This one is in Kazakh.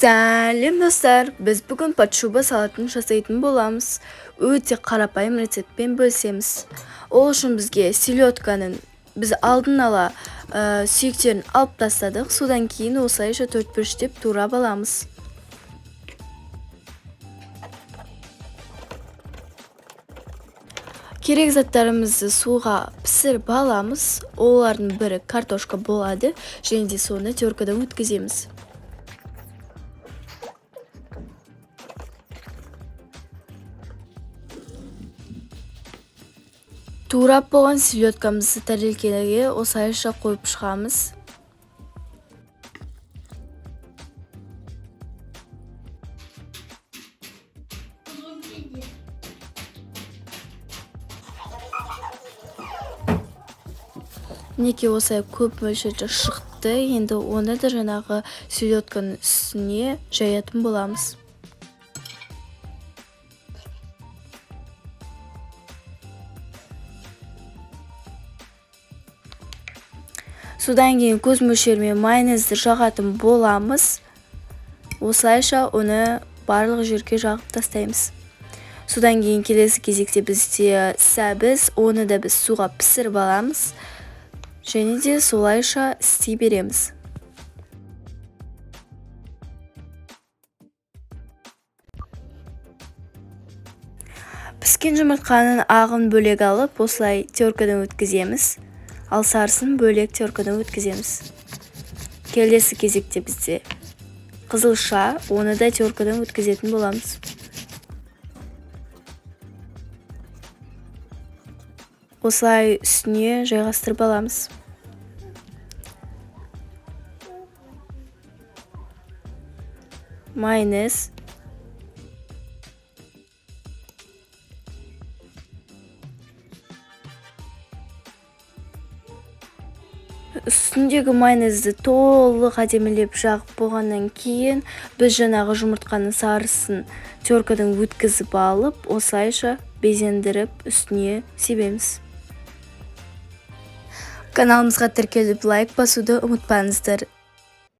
Сәлем достар, біз бүгін патшуба салатын жасайтын боламыз. Өте қарапайым рецептпен бөлісеміз. Ол үшін бізге селедканың біз алдын ала сүйектерін алып тастадық. Содан кейін осылайша төртбұрыштеп турап аламыз. Керек заттарымызды суға пісіріп аламыз. Олардың бірі картошка болады, және де соны теркадан өткіземіз. Турап болған селедкамызды тәрелкеге осылайша қойып шығамыз. Неке осылай көп мөлшерде шықты, енді оны да жаңағы селедканың үстіне жаятын боламыз. Содан кейін көз мөлшерімен майонезді жағатын боламыз. Осылайша оны барлық жерге жағып тастаймыз. Содан кейін келесі кезекте бізде сәбіз, оны да біз суға пісіріп аламыз. Және де солайша істей береміз. Піскен жұмыртқаның ағын бөлек алып, осылай теркадан өткіземіз. Ал сарысын бөлек теркадан өткіземіз. Келесі кезекте бізде қызылша, оны да теркадан өткізетін боламыз. Осылай үстіне жайғастырып аламыз. Майонез, үстіндегі майонезді толық әдемілеп жағып болғаннан кейін біз жаңағы жұмыртқаның сарысын теркадан өткізіп алып, осылайша безендіріп үстіне себеміз. Каналымызға тіркеліп лайк басуды ұмытпаңыздар.